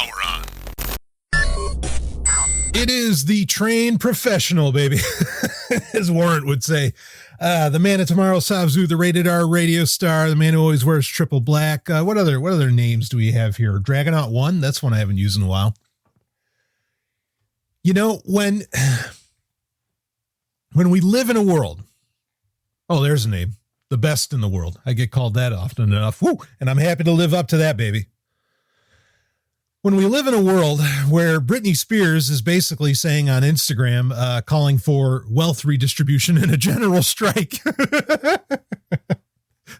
Power on. It is the trained professional, baby, as Warrant would say. The man of tomorrow, Savzu, the rated R radio star, the man who always wears triple black. What other names do we have here? Dragonaut 1, that's one I haven't used in a while. You know, when we live in a world, oh, there's a name, the best in the world. I get called that often enough. Woo, and I'm happy to live up to that, baby. When we live in a world where Britney Spears is basically saying on Instagram, calling for wealth redistribution and a general strike.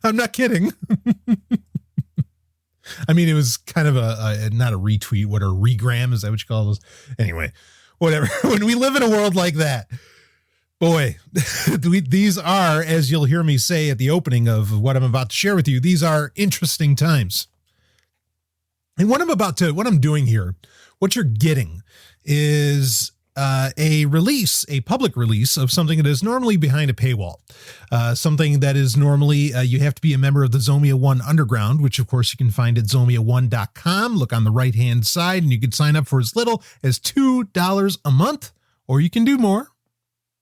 I'm not kidding. I mean, it was kind of not a retweet, what a regram, is that what you call those? Anyway, whatever. When we live in a world like that, boy, these are, as you'll hear me say at the opening of what I'm about to share with you, these are interesting times. And what I'm doing here, what you're getting is a public release of something that is normally behind a paywall, something that is normally, you have to be a member of the Zomia 1 Underground, which of course you can find at zomia1.com. Look on the right-hand side and you can sign up for as little as $2 a month, or you can do more.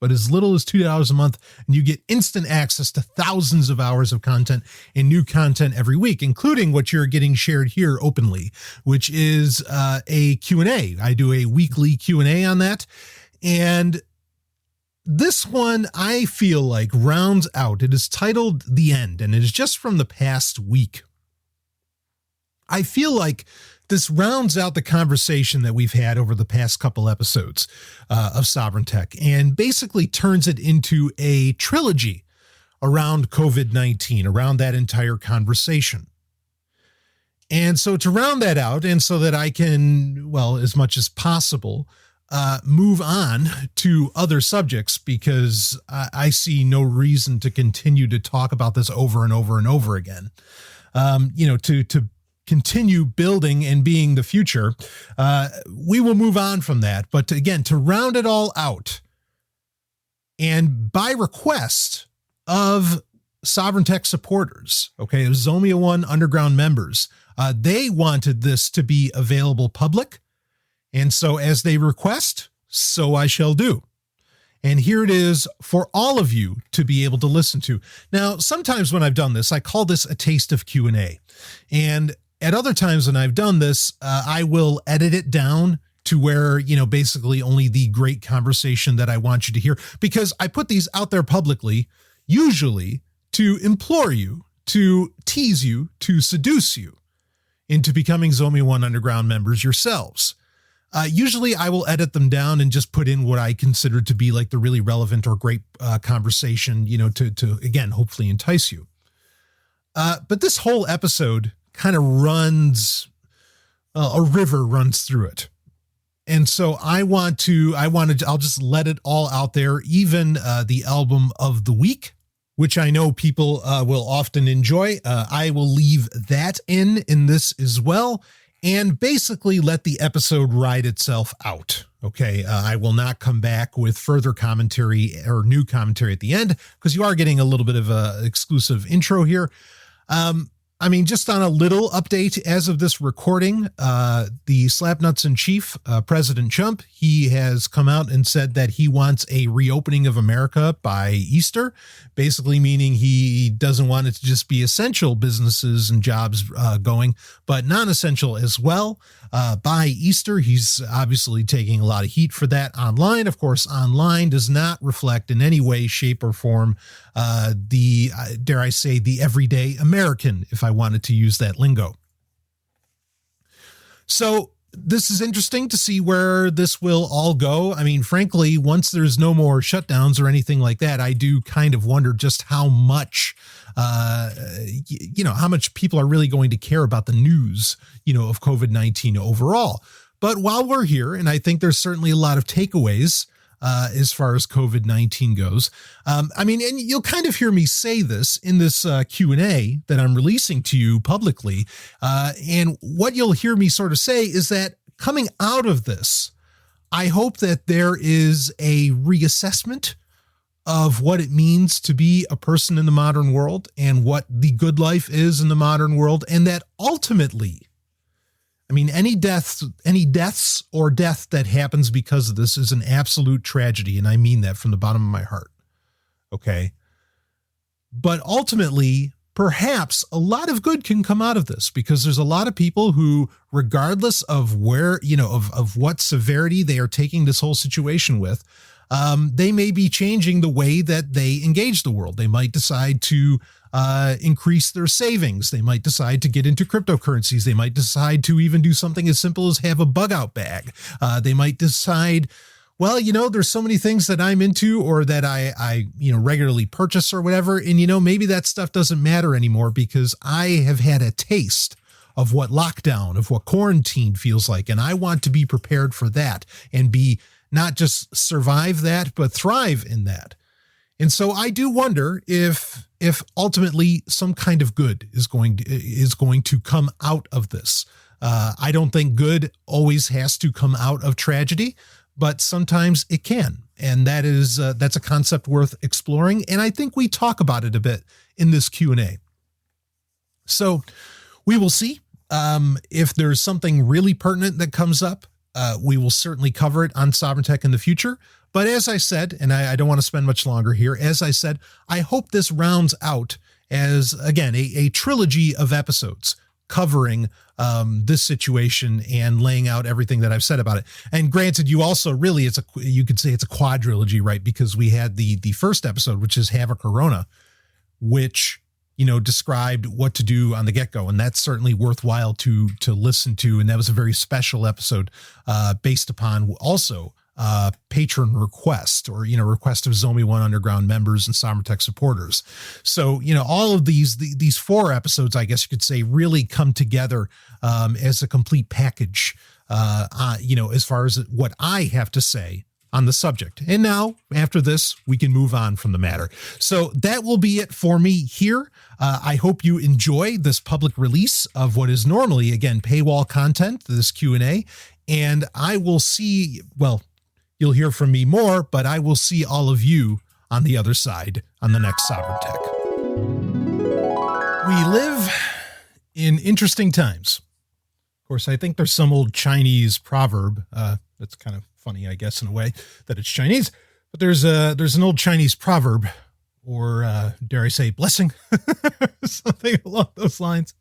But as little as $2 a month, and you get instant access to thousands of hours of content and new content every week, including what you're getting shared here openly, which is a Q&A. I do a weekly Q&A on that. And this one, I feel like, rounds out. It is titled The End, and it is just from the past week. I feel like this rounds out the conversation that we've had over the past couple episodes of Sovereign Tech and basically turns it into a trilogy around COVID-19, around that entire conversation. And so to round that out, and so that I can, well, as much as possible, move on to other subjects, because I see no reason to continue to talk about this over and over and over again. To continue building and being the future, we will move on from that. But to round it all out, and by request of Sovereign Tech supporters, okay, Zomia 1 Underground members, they wanted this to be available public. And so as they request, so I shall do. And here it is for all of you to be able to listen to. Now, sometimes when I've done this, I call this a taste of Q&A. And at other times when I've done this, I will edit it down to where, basically only the great conversation that I want you to hear, because I put these out there publicly, usually to implore you, to tease you, to seduce you into becoming Zomia 1 Underground members yourselves. Usually I will edit them down and just put in what I consider to be like the really relevant or great conversation, to again, hopefully entice you. But this whole episode kind of runs, a river runs through it. And so I'll just let it all out there, even the album of the week, which I know people will often enjoy. I will leave that in this as well, and basically let the episode ride itself out. Okay. I will not come back with further commentary or new commentary at the end, because you are getting a little bit of a exclusive intro here. Just on a little update as of this recording, the Slapnuts in Chief, President Trump, he has come out and said that he wants a reopening of America by Easter, basically meaning he doesn't want it to just be essential businesses and jobs going, but non-essential as well. By Easter, he's obviously taking a lot of heat for that online. Of course, online does not reflect in any way, shape, or form dare I say, the everyday American, if I wanted to use that lingo. So this is interesting to see where this will all go. I mean, frankly, once there's no more shutdowns or anything like that, I do kind of wonder just how much, how much people are really going to care about the news, of COVID-19 overall. But while we're here, and I think there's certainly a lot of takeaways as far as COVID-19 goes. And you'll kind of hear me say this in this Q&A that I'm releasing to you publicly. And what you'll hear me sort of say is that coming out of this, I hope that there is a reassessment of what it means to be a person in the modern world and what the good life is in the modern world. And that ultimately, I mean, any deaths or death that happens because of this is an absolute tragedy. And I mean that from the bottom of my heart. Okay. But ultimately, perhaps a lot of good can come out of this, because there's a lot of people who, regardless of where, of what severity they are taking this whole situation with, they may be changing the way that they engage the world. They might decide to increase their savings. They might decide to get into cryptocurrencies. They might decide to even do something as simple as have a bug out bag. They might decide, well, there's so many things that I'm into or that I regularly purchase or whatever. And, maybe that stuff doesn't matter anymore because I have had a taste of what lockdown, of what quarantine feels like. And I want to be prepared for that and be not just survive that, but thrive in that. And so I do wonder if ultimately some kind of good is going to come out of this. I don't think good always has to come out of tragedy, but sometimes it can. And that's a concept worth exploring. And I think we talk about it a bit in this Q&A. So we will see if there's something really pertinent that comes up. We will certainly cover it on Sovereign Tech in the future. But as I said, and I don't want to spend much longer here, as I said, I hope this rounds out as, again, a trilogy of episodes covering this situation and laying out everything that I've said about it. And granted, you also really, you could say it's a quadrilogy, right? Because we had the first episode, which is Have a Corona, which described what to do on the get-go. And that's certainly worthwhile to listen to. And that was a very special episode based upon also patron request or, request of Zomi One Underground members and Sovereign Tech supporters. So, all of these 4 episodes, I guess you could say, really come together as a complete package, as far as what I have to say on the subject. And now after this, we can move on from the matter. So that will be it for me here. I hope you enjoy this public release of what is normally, again, paywall content, this Q&A, and I will see, well, you'll hear from me more, but I will see all of you on the other side on the next Sovereign Tech. We live in interesting times. Of course, I think there's some old Chinese proverb that's kind of funny, I guess, in a way that it's Chinese, but there's an old Chinese proverb, or dare I say blessing, something along those lines,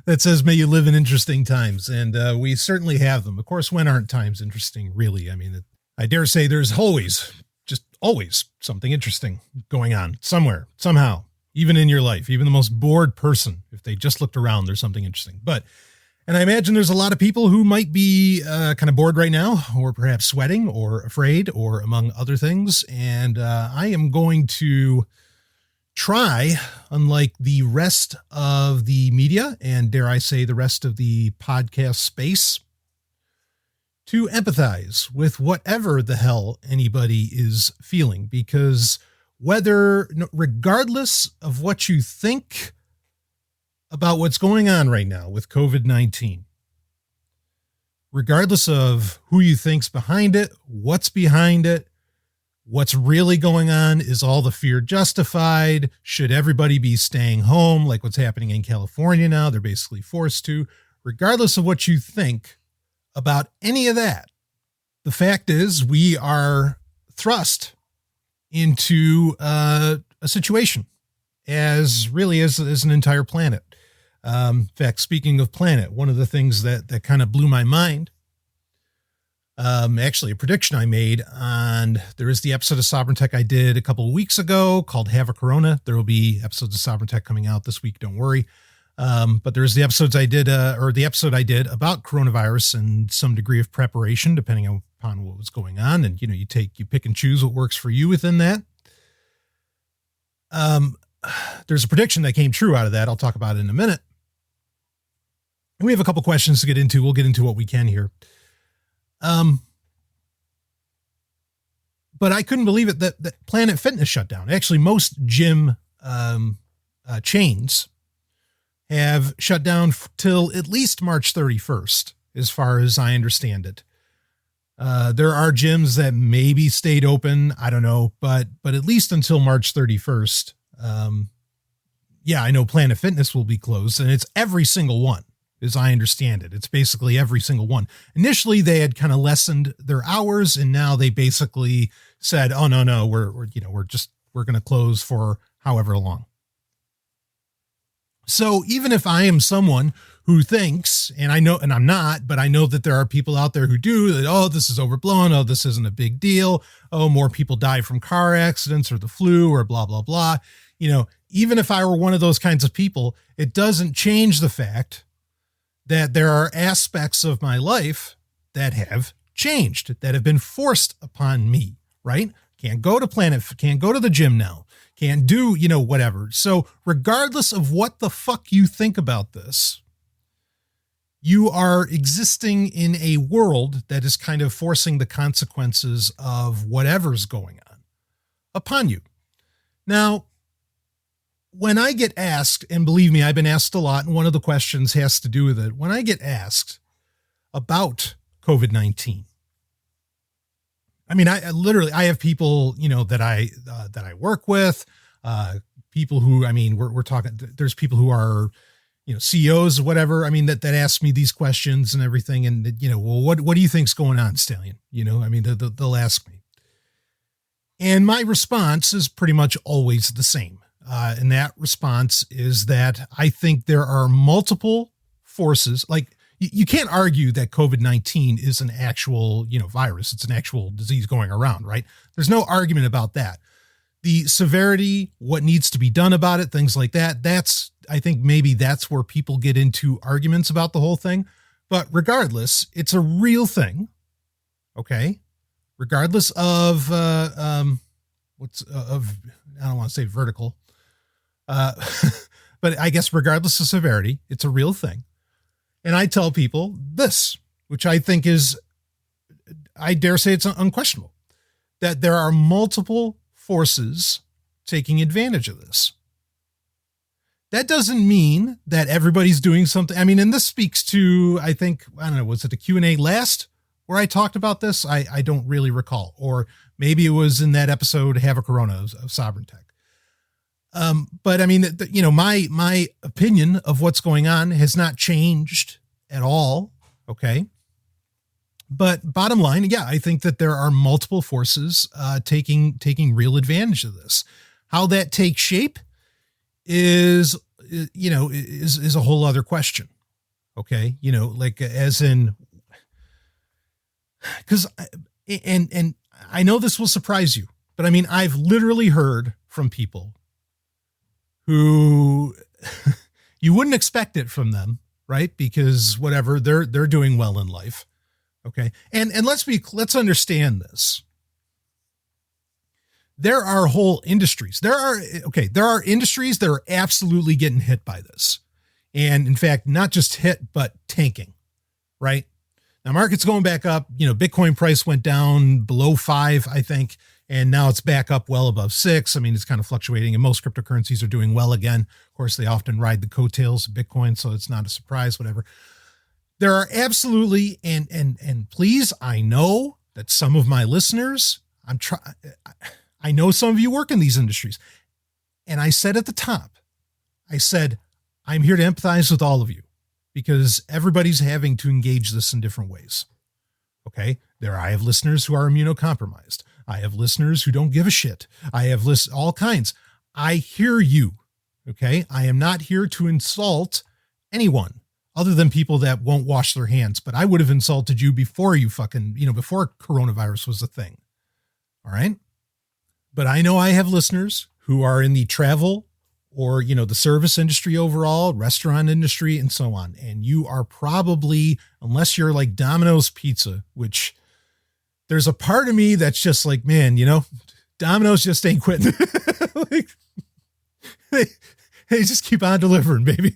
that says, may you live in interesting times. And we certainly have them. Of course, when aren't times interesting, really? I mean, I dare say there's always something interesting going on somewhere, somehow, even in your life, even the most bored person, if they just looked around, there's something interesting. And I imagine there's a lot of people who might be kind of bored right now, or perhaps sweating or afraid, or among other things. And I am going to try, unlike the rest of the media, and dare I say the rest of the podcast space, to empathize with whatever the hell anybody is feeling. Because regardless of what you think about what's going on right now with COVID-19, regardless of who you think's behind it, what's really going on, is all the fear justified? Should everybody be staying home like what's happening in California now? They're basically forced to. Regardless of what you think about any of that, the fact is we are thrust into a situation as an entire planet. In fact, speaking of planet, one of the things that kind of blew my mind, actually a prediction I made there is the episode of Sovereign Tech I did a couple of weeks ago called Have a Corona. There will be episodes of Sovereign Tech coming out this week, don't worry. But there's the episodes I did, or the episode I did about coronavirus and some degree of preparation, depending upon what was going on. And, you pick and choose what works for you within that. There's a prediction that came true out of that. I'll talk about it in a minute. And we have a couple questions to get into. We'll get into what we can here. But I couldn't believe it that Planet Fitness shut down. Actually, most gym chains have shut down till at least March 31st, as far as I understand it. There are gyms that maybe stayed open. I don't know, but at least until March 31st. Yeah, I know Planet Fitness will be closed, and it's every single one. as I understand it. It's basically every single one. Initially, they had kind of lessened their hours, and now they basically said, "Oh no, we're going to close for however long." So even if I am someone who thinks, and I know, and I'm not, but I know that there are people out there who do that, oh, this is overblown. Oh, this isn't a big deal. Oh, more people die from car accidents or the flu or blah, blah, blah. Even if I were one of those kinds of people, it doesn't change the fact that there are aspects of my life that have changed, that have been forced upon me, right? Can't go to the gym now. Can't do, whatever. So regardless of what the fuck you think about this, you are existing in a world that is kind of forcing the consequences of whatever's going on upon you. Now, when I get asked, and believe me, I've been asked a lot, and one of the questions has to do with it. When I get asked about COVID-19, I mean, I literally have people, that I work with, people who, I mean, we're talking, there's people who are, CEOs or whatever. I mean, that ask me these questions and everything. And, well, what do you think's going on, Stallion? I mean, they'll ask me. And my response is pretty much always the same. And that response is that I think there are multiple forces. Like, you can't argue that COVID-19 is an actual, virus. It's an actual disease going around, right? There's no argument about that. The severity, what needs to be done about it, things like that. I think maybe that's where people get into arguments about the whole thing. But regardless, it's a real thing. Okay. Regardless of, I don't want to say vertical, but I guess regardless of severity, it's a real thing. And I tell people this, which I think is, I dare say it's unquestionable, that there are multiple forces taking advantage of this. That doesn't mean that everybody's doing something. I mean, and this speaks to, I think, I don't know, was it a Q&A last where I talked about this? I don't really recall. Or maybe it was in that episode, Have a Corona of Sovereign Tech. But I mean, my opinion of what's going on has not changed at all. Okay. But bottom line, yeah, I think that there are multiple forces, taking real advantage of this. How that takes shape is a whole other question. Okay. Like as in, cause, and I know this will surprise you, but I mean, I've literally heard from people who you wouldn't expect it from them, right? Because whatever, they're doing well in life. Okay. And let's understand this. There are whole industries. There are industries that are absolutely getting hit by this. And in fact, not just hit, but tanking, right? Now market's going back up, Bitcoin price went down below 5, I think. And now it's back up well above 6. I mean, it's kind of fluctuating and most cryptocurrencies are doing well again. Of course, they often ride the coattails of Bitcoin, so it's not a surprise, whatever. There are absolutely, and please, I know that some of my listeners, I know some of you work in these industries. And I said at the top, I'm here to empathize with all of you because everybody's having to engage this in different ways. Okay. I have listeners who are immunocompromised. I have listeners who don't give a shit. I have all kinds. I hear you. Okay. I am not here to insult anyone other than people that won't wash their hands, but I would have insulted you before you before coronavirus was a thing. All right. But I know I have listeners who are in the travel or, the service industry overall, restaurant industry, and so on. And you are probably, unless you're like Domino's Pizza, which there's a part of me that's just like, man, Domino's just ain't quitting. Like, they just keep on delivering, baby.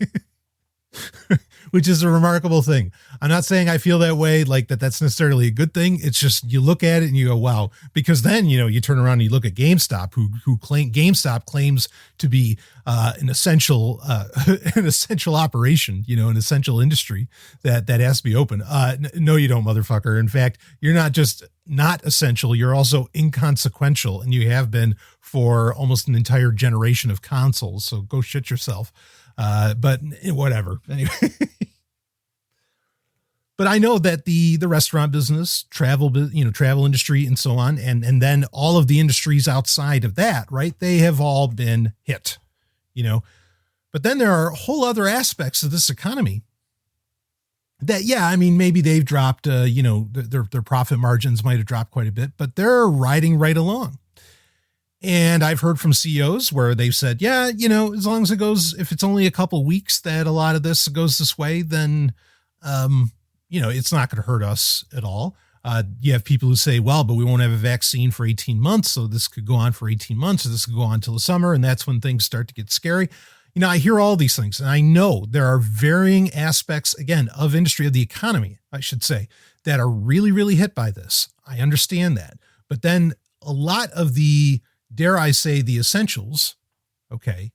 Which is a remarkable thing. I'm not saying I feel that way, like that's necessarily a good thing. It's just, you look at it and you go, wow, because then, you turn around and you look at GameStop, GameStop claims to be an essential operation, an essential industry that has to be open. No, you don't, motherfucker. In fact, you're not just not essential. You're also inconsequential, and you have been for almost an entire generation of consoles. So go shit yourself. But whatever. Anyway, But I know that the restaurant business, travel industry and so on, and then all of the industries outside of that, right? They have all been hit, but then there are whole other aspects of this economy that, yeah, I mean, maybe they've dropped, their profit margins might have dropped quite a bit, but they're riding right along. And I've heard from CEOs where they've said, yeah, as long as if it's only a couple weeks that a lot of this goes this way, then, it's not going to hurt us at all. You have people who say, well, but we won't have a vaccine for 18 months. So this could go on for 18 months, or this could go on till the summer. And that's when things start to get scary. I hear all these things, and I know there are varying aspects, again, of industry, of the economy, I should say, that are really, really hit by this. I understand that. But then a lot of the, dare I say, the essentials, okay,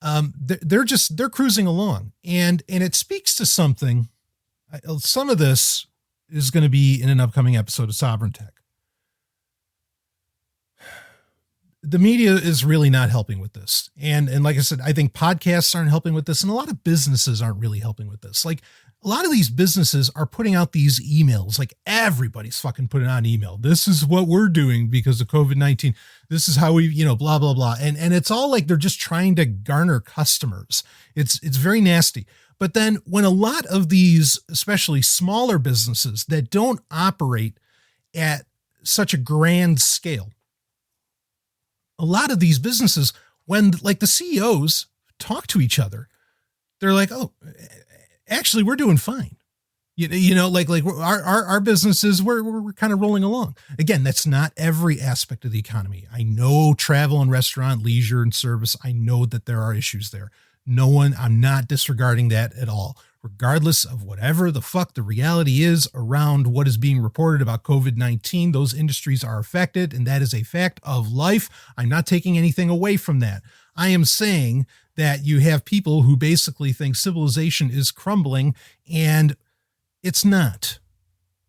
they're cruising along. And it speaks to something. Some of this is going to be in an upcoming episode of Sovereign Tech. The media is really not helping with this. And like I said, I think podcasts aren't helping with this. And a lot of businesses aren't really helping with this. Like, a lot of these businesses are putting out these emails. Like, everybody's fucking putting out an email. This is what we're doing because of COVID-19. This is how we, blah, blah, blah. And it's all like they're just trying to garner customers. It's very nasty. But then when a lot of these, especially smaller businesses that don't operate at such a grand scale, a lot of these businesses, when like the CEOs talk to each other, they're like, oh, actually, we're doing fine. Like our businesses, we're kind of rolling along. Again, that's not every aspect of the economy. I know travel and restaurant, leisure and service. I know that there are issues there. I'm not disregarding that at all. Regardless of whatever the fuck the reality is around what is being reported about COVID-19, those industries are affected, and that is a fact of life. I'm not taking anything away from that. I am saying that you have people who basically think civilization is crumbling, and it's not.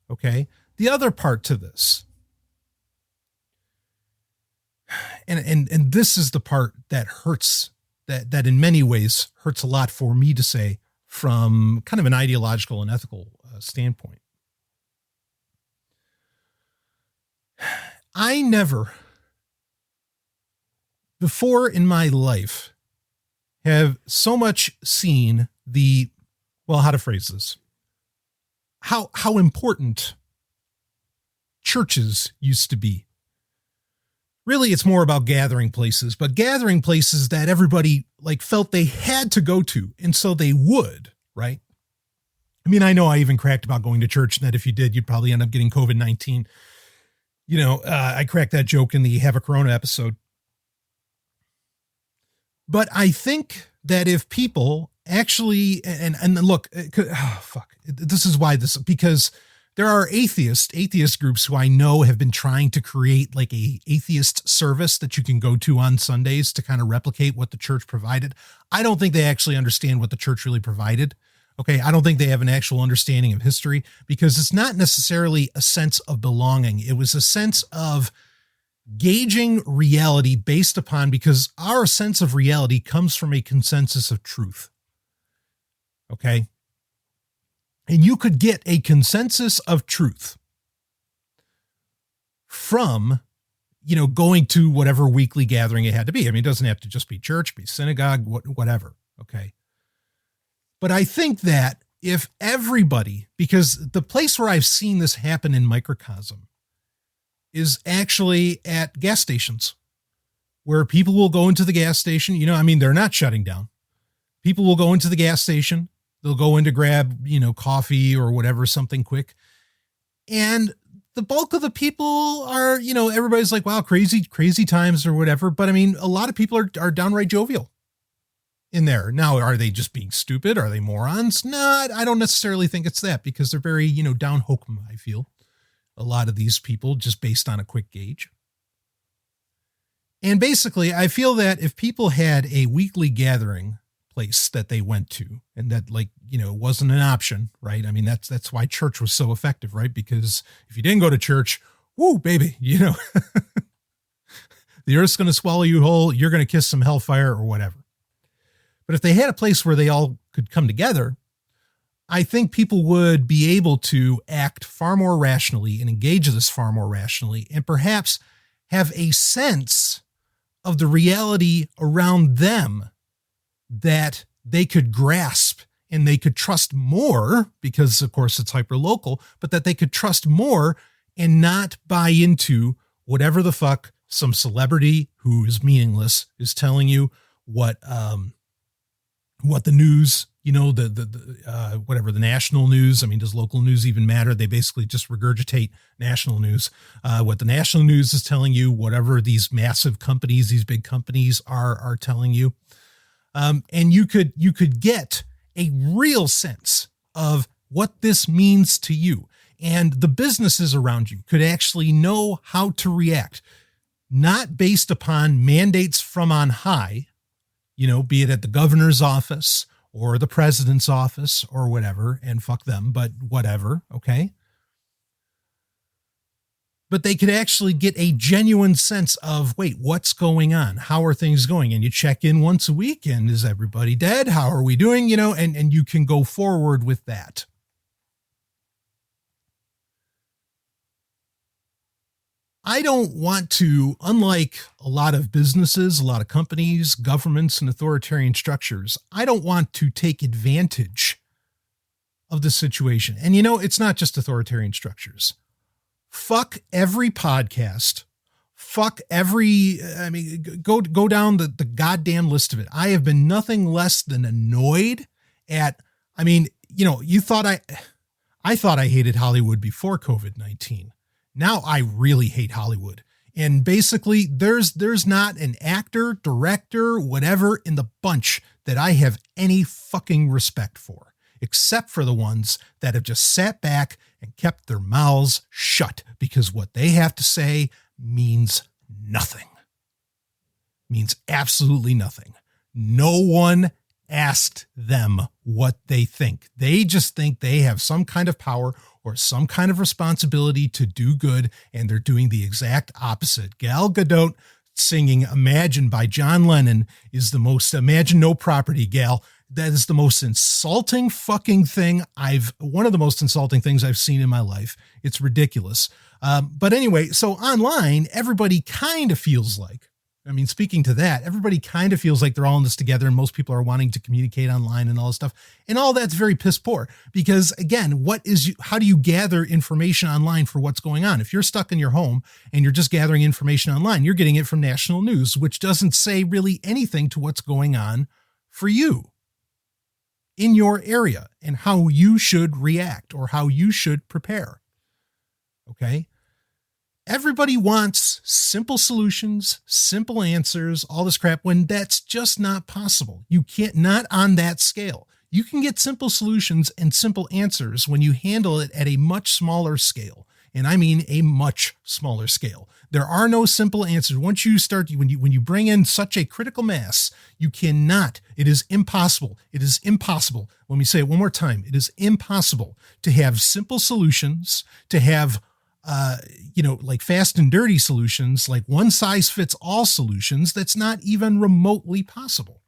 Okay? The other part to this, and this is the part that hurts, that in many ways hurts a lot for me to say, from kind of an ideological and ethical standpoint. I never, before in my life, have so much seen how to phrase this, how important churches used to be. Really, it's more about gathering places, but gathering places that everybody felt they had to go to. And so they would, right? I mean, I know I even cracked about going to church, and that if you did, you'd probably end up getting COVID-19. I cracked that joke in the Have a Corona episode. But I think that if people actually, and look, this is why because there are atheist groups who I know have been trying to create like a atheist service that you can go to on Sundays to kind of replicate what the church provided. I don't think they actually understand what the church really provided. Okay. I don't think they have an actual understanding of history, because it's not necessarily a sense of belonging. It was a sense of gauging reality based upon, because our sense of reality comes from a consensus of truth. Okay. And you could get a consensus of truth from, going to whatever weekly gathering it had to be. I mean, it doesn't have to just be church, be synagogue, whatever. Okay. But I think that if everybody, because the place where I've seen this happen in microcosm is actually at gas stations, where people will go into the gas station. They're not shutting down. People will go into the gas station. They'll go in to grab, coffee or whatever, something quick. And the bulk of the people are, everybody's like, wow, crazy times or whatever. But I mean, a lot of people are downright jovial in there. Now, are they just being stupid? Are they morons? No, I don't necessarily think it's that, because they're very, down hokum, I feel. A lot of these people, just based on a quick gauge. And basically, I feel that if people had a weekly gathering place that they went to, and that wasn't an option, right? I mean, that's why church was so effective, right? Because if you didn't go to church, woo, baby, the earth's going to swallow you whole. You're going to kiss some hellfire or whatever. But if they had a place where they all could come together, I think people would be able to act far more rationally and engage this far more rationally, and perhaps have a sense of the reality around them that they could grasp and they could trust more, because of course it's hyper-local, but that they could trust more and not buy into whatever the fuck some celebrity who is meaningless is telling you, what the news, whatever the national news. I mean, does local news even matter? They basically just regurgitate national news. What the national news is telling you, whatever these massive companies, these big companies are telling you. And you could get a real sense of what this means to you, and the businesses around you could actually know how to react, not based upon mandates from on high, be it at the governor's office or the president's office or whatever, and fuck them, but whatever. Okay. But they could actually get a genuine sense of, wait, what's going on? How are things going? And you check in once a week, and is everybody dead? How are we doing? And you can go forward with that. I don't want to, unlike a lot of businesses, a lot of companies, governments, and authoritarian structures, I don't want to take advantage of the situation. And it's not just authoritarian structures. Fuck every podcast. Fuck every, go down the goddamn list of it. I have been nothing less than annoyed at, you thought I thought I hated Hollywood before COVID-19. Now I really hate Hollywood. And basically there's not an actor, director, whatever in the bunch that I have any fucking respect for, except for the ones that have just sat back and kept their mouths shut, because what they have to say means nothing. Means absolutely nothing. No one asked them what they think. They just think they have some kind of power or some kind of responsibility to do good, and they're doing the exact opposite. Gal Gadot singing Imagine by John Lennon is the most, Imagine No Property, gal. That is the most insulting fucking thing one of the most insulting things I've seen in my life. It's ridiculous. But anyway, so online, everybody kind of feels like, speaking to that, everybody kind of feels like they're all in this together, and most people are wanting to communicate online and all this stuff. And all that's very piss poor, because again, how do you gather information online for what's going on? If you're stuck in your home and you're just gathering information online, you're getting it from national news, which doesn't say really anything to what's going on for you in your area and how you should react or how you should prepare. Okay. Everybody wants simple solutions, simple answers, all this crap, when that's just not possible. You can't, not on that scale. You can get simple solutions and simple answers when you handle it at a much smaller scale. And I mean a much smaller scale. There are no simple answers. Once you start, when you bring in such a critical mass, you cannot, it is impossible. It is impossible. Let me say it one more time. It is impossible to have simple solutions, to have, like fast and dirty solutions, like one size fits all solutions. That's not even remotely possible.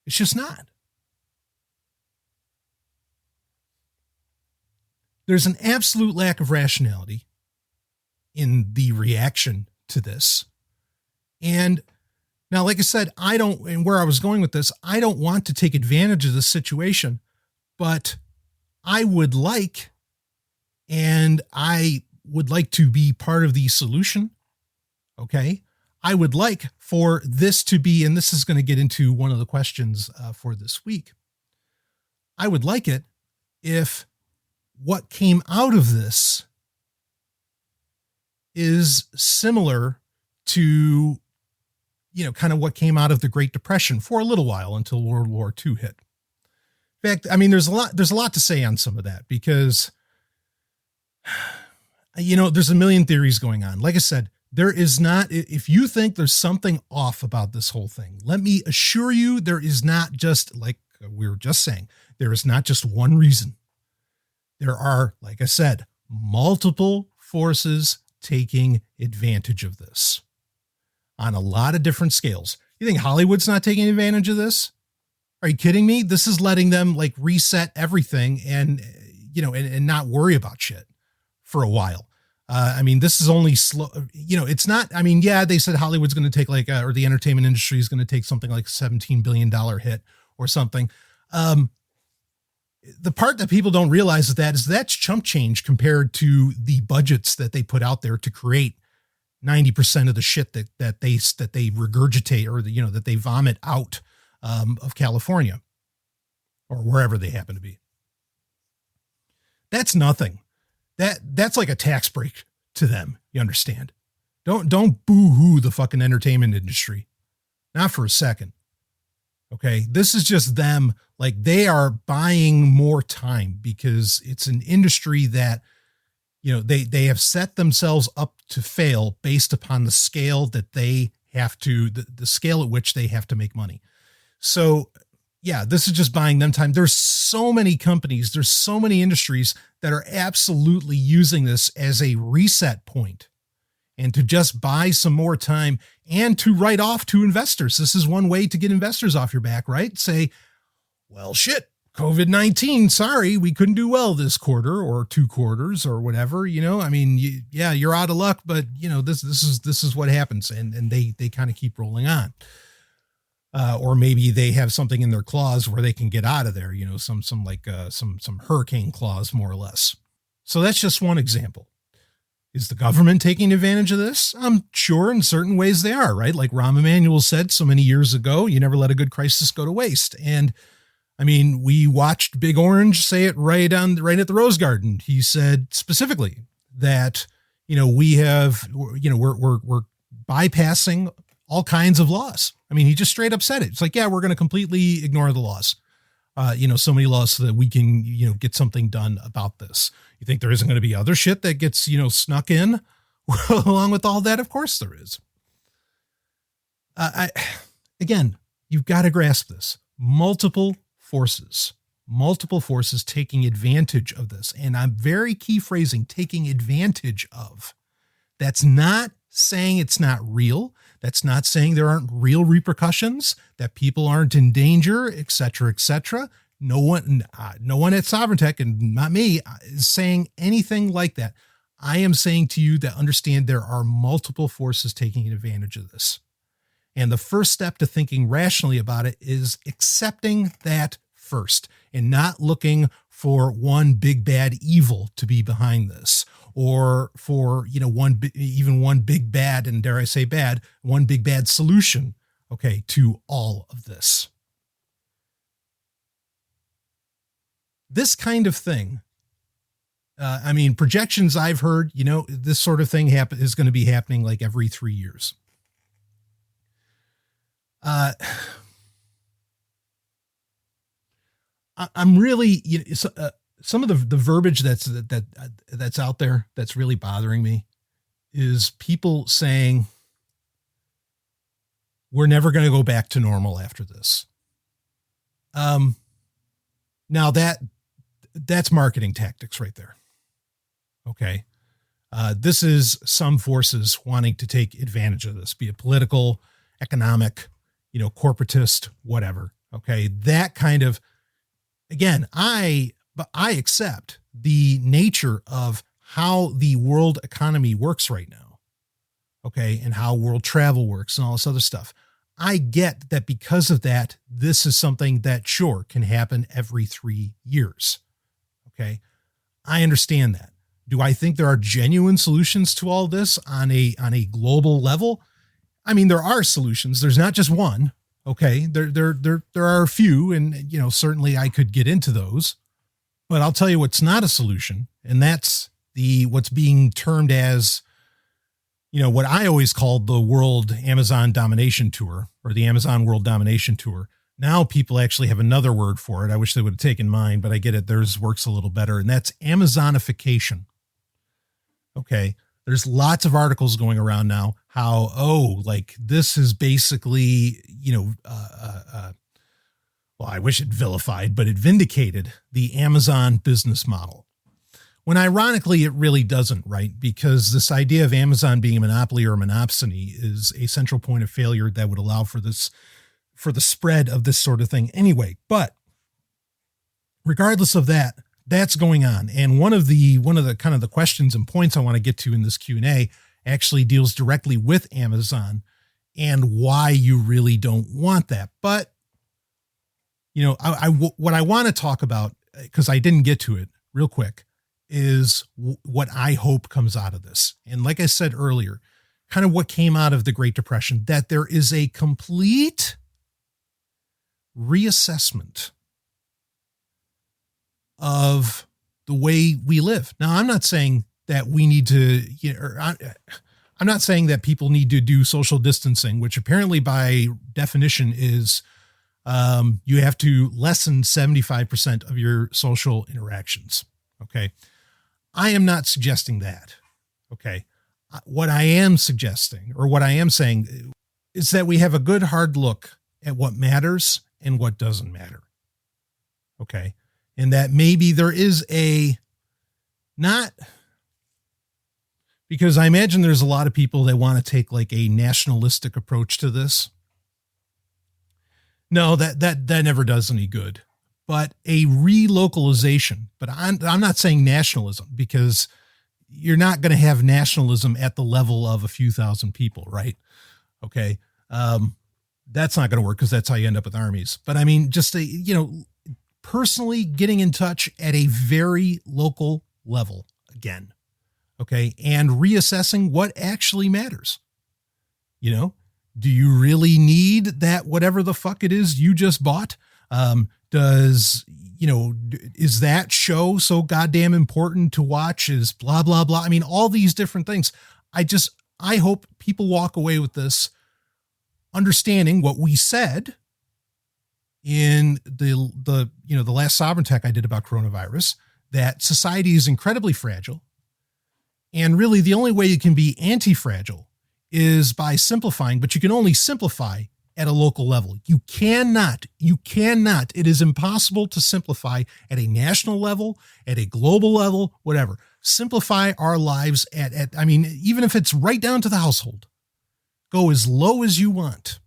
It's just not. There's an absolute lack of rationality in the reaction to this. And now, like I said, and where I was going with this, I don't want to take advantage of this situation, but I would like to be part of the solution. Okay. I would like for this to be, and this is going to get into one of the questions for this week. I would like it if what came out of this is similar to, kind of what came out of the Great Depression for a little while until World War II hit. In fact, there's a lot to say on some of that, because, there's a million theories going on. Like I said, there is not, if you think there's something off about this whole thing, let me assure you, there is not just, like we were just saying, there is not just one reason. There are, like I said, multiple forces taking advantage of this on a lot of different scales. You think Hollywood's not taking advantage of this? Are you kidding me? This is letting them like reset everything and, and not worry about shit for a while. I mean, this is only slow, it's not, I mean, yeah, they said Hollywood's going to take or the entertainment industry is going to take something like $17 billion hit or something. The part that people don't realize is that's chump change compared to the budgets that they put out there to create 90% of the shit that they regurgitate or that they vomit out of California or wherever they happen to be. That's nothing. That's like a tax break to them. You understand? Don't boo-hoo the fucking entertainment industry. Not for a second. Okay. This is just them. Like they are buying more time because it's an industry that, they have set themselves up to fail based upon the scale that they have to, the scale at which they have to make money. So yeah, this is just buying them time. There's so many companies, there's so many industries that are absolutely using this as a reset point and to just buy some more time and to write off to investors. This is one way to get investors off your back, right? Say, well, shit, COVID-19, sorry, we couldn't do well this quarter or 2 quarters or whatever, I mean, you're out of luck, but this is what happens. And they kind of keep rolling on. Or maybe they have something in their clause where they can get out of there, some hurricane clause, more or less. So that's just one example. Is the government taking advantage of this? I'm sure in certain ways they are, right? Like Rahm Emanuel said so many years ago, you never let a good crisis go to waste. And I mean, we watched Big Orange say it right at the Rose Garden. He said specifically that, we're bypassing all kinds of laws. I mean, he just straight up said it. It's like, yeah, we're going to completely ignore the laws. So many laws so that we can, get something done about this. You think there isn't going to be other shit that gets, snuck in along with all that? Of course there is. Again, you've got to grasp this. Multiple forces taking advantage of this. And I'm very key phrasing, taking advantage of. That's not saying it's not real. That's not saying there aren't real repercussions, that people aren't in danger, et cetera, et cetera. No one at Sovereigntech, and not me, is saying anything like that. I am saying to you that understand there are multiple forces taking advantage of this. And the first step to thinking rationally about it is accepting that first and not looking for one big bad evil to be behind this, or for, one big bad, and dare I say bad, one big bad solution, okay, to all of this. This kind of thing, projections I've heard, this sort of thing is going to be happening like every 3 years. I'm really, some of the verbiage that's out there that's really bothering me is people saying we're never going to go back to normal after this. Now that's marketing tactics right there. Okay. This is some forces wanting to take advantage of this, be it political, economic, corporatist, whatever. Okay. That kind of, again, I accept the nature of how the world economy works right now. Okay. And how world travel works and all this other stuff. I get that because of that, this is something that sure can happen every 3 years. Okay. I understand that. Do I think there are genuine solutions to all this on a global level? I mean, there are solutions. There's not just one. Okay. There are a few, and, certainly I could get into those, but I'll tell you what's not a solution. And that's what's being termed as, what I always called the World Amazon Domination Tour, or the Amazon World Domination Tour. Now people actually have another word for it. I wish they would have taken mine, but I get it. Theirs works a little better. And that's Amazonification. Okay. There's lots of articles going around now how, this is basically, well, I wish it vilified, but it vindicated the Amazon business model. When ironically, it really doesn't, right? Because this idea of Amazon being a monopoly or a monopsony is a central point of failure that would allow for this for the spread of this sort of thing anyway. But regardless of that, that's going on. And one of the kind of the questions and points I want to get to in this Q&A actually deals directly with Amazon and why you really don't want that. But, you know, what I want to talk about, because I didn't get to it real quick, is what I hope comes out of this. And like I said earlier, kind of what came out of the Great Depression, that there is a complete reassessment of the way we live. Now, I'm not saying that we need to, you know, I'm not saying that people need to do social distancing, which apparently by definition is you have to lessen 75% of your social interactions. Okay. I am not suggesting that. Okay. What I am suggesting, or what I am saying, is that we have a good hard look at what matters and what doesn't matter. Okay. And that maybe there is not, because I imagine there's a lot of people that want to take like a nationalistic approach to this. No, that never does any good. But a relocalization. But I'm not saying nationalism, because you're not going to have nationalism at the level of a few thousand people, right? Okay. That's not going to work, because that's how you end up with armies. But I mean, just personally getting in touch at a very local level again. Okay. And reassessing what actually matters. You know, do you really need that, whatever the fuck it is you just bought? Is that show so goddamn important to watch? Is blah, blah, blah. I mean, all these different things. I hope people walk away with this understanding what we said in the last Sovereign Tech I did about coronavirus, that society is incredibly fragile. And really the only way you can be anti-fragile is by simplifying, but you can only simplify at a local level. You cannot, it is impossible to simplify at a national level, at a global level, whatever. Simplify our lives even if it's right down to the household, go as low as you want.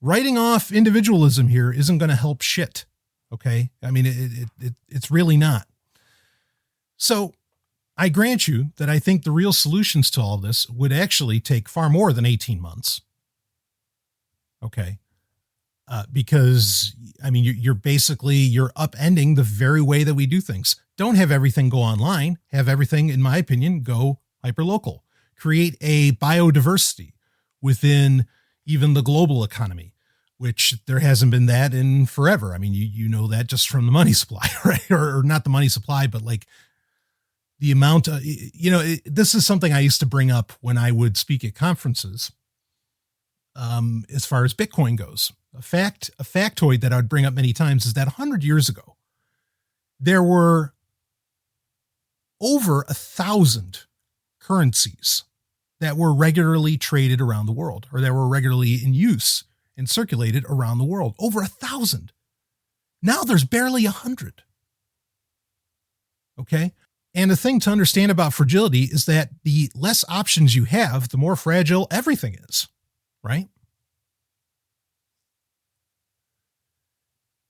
Writing off individualism here isn't going to help shit. Okay. I mean, it's really not. So I grant you that I think the real solutions to all this would actually take far more than 18 months. Okay. Because I mean, you're upending the very way that we do things. Don't have everything go online. Have everything, in my opinion, go hyperlocal. Create a biodiversity within even the global economy, which there hasn't been that in forever. I mean, you know that just from the money supply, right? Or not the money supply, but like the amount of, this is something I used to bring up when I would speak at conferences. As far as Bitcoin goes, a factoid that I would bring up many times is that 100 years ago, there were over 1,000 currencies that were regularly traded around the world, or that were regularly in use and circulated around the world. Over 1,000. Now there's barely 100. Okay. And the thing to understand about fragility is that the less options you have, the more fragile everything is, right?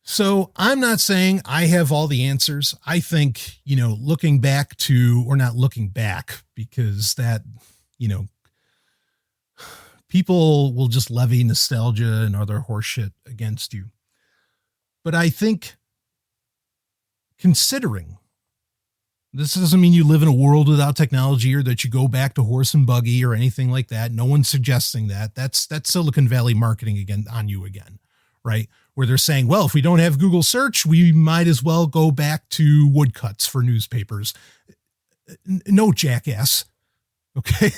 So I'm not saying I have all the answers. I think, looking back to, or not looking back, because that, people will just levy nostalgia and other horseshit against you. But I think considering, this doesn't mean you live in a world without technology or that you go back to horse and buggy or anything like that. No one's suggesting that. That's Silicon Valley marketing again on you again, right? Where they're saying, well, if we don't have Google search, we might as well go back to woodcuts for newspapers. No, jackass. Okay.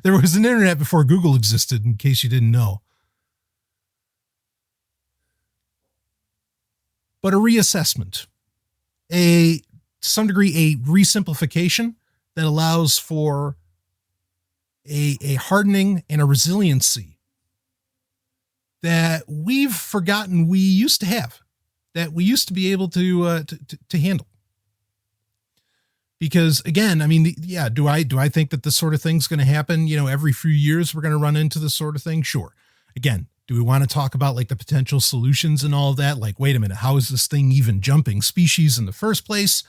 There was an internet before Google existed, in case you didn't know. But a reassessment, to some degree, a resimplification that allows for a hardening and a resiliency that we've forgotten we used to have, that we used to be able to handle. Because again, I mean, yeah, do I think that this sort of thing's going to happen? Every few years we're going to run into this sort of thing. Sure. Again, do we want to talk about like the potential solutions and all of that? Like, wait a minute, how is this thing even jumping species in the first place?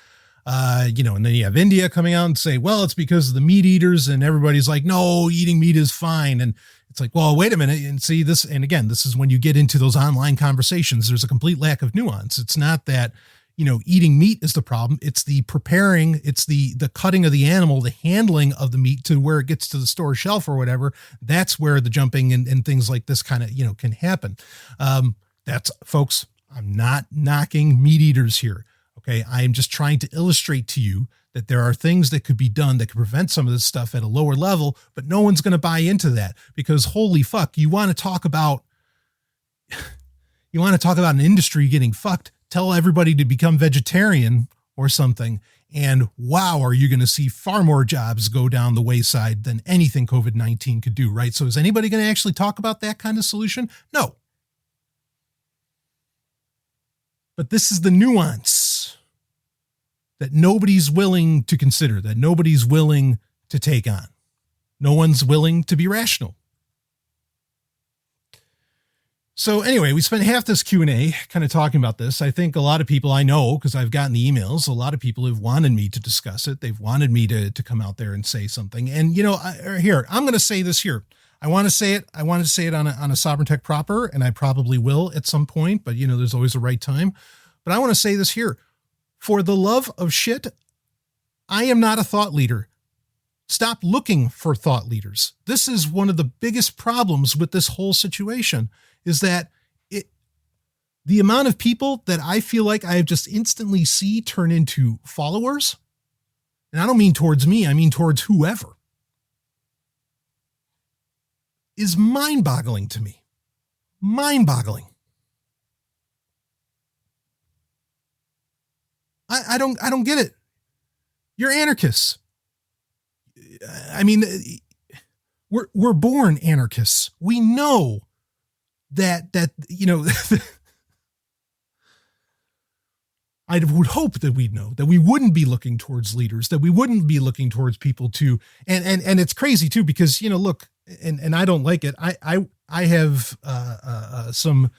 And then you have India coming out and say, well, it's because of the meat eaters, and everybody's like, no, eating meat is fine. And it's like, well, wait a minute and see this. And again, this is when you get into those online conversations, there's a complete lack of nuance. It's not that, eating meat is the problem. It's the preparing, it's the cutting of the animal, the handling of the meat to where it gets to the store shelf or whatever. That's where the jumping and things like this kind of, can happen. That's folks, I'm not knocking meat eaters here. Okay. I am just trying to illustrate to you that there are things that could be done that could prevent some of this stuff at a lower level, but no one's going to buy into that because holy fuck, you want to talk about an industry getting fucked. Tell everybody to become vegetarian or something. And wow, are you going to see far more jobs go down the wayside than anything COVID-19 could do, right? So is anybody going to actually talk about that kind of solution? No. But this is the nuance that nobody's willing to consider, that nobody's willing to take on. No one's willing to be rational. So anyway, we spent half this Q&A kind of talking about this. I think a lot of people I know, because I've gotten the emails, a lot of people have wanted me to discuss it. They've wanted me to come out there and say something. And, here, I'm going to say this here. I want to say it. I wanted to say it on a Sovereign Tech proper, and I probably will at some point, but there's always a right time. But I want to say this here. For the love of shit, I am not a thought leader. Stop looking for thought leaders. This is one of the biggest problems with this whole situation is that the amount of people that I feel like I have just instantly see turn into followers. And I don't mean towards me. I mean towards whoever. Is mind-boggling to me. Mind-boggling. I don't get it. You're anarchists. I mean, we're born anarchists. We know that I would hope that we'd know that we wouldn't be looking towards leaders, that we wouldn't be looking towards people to, and it's crazy too, because, look, and I don't like it. I have, some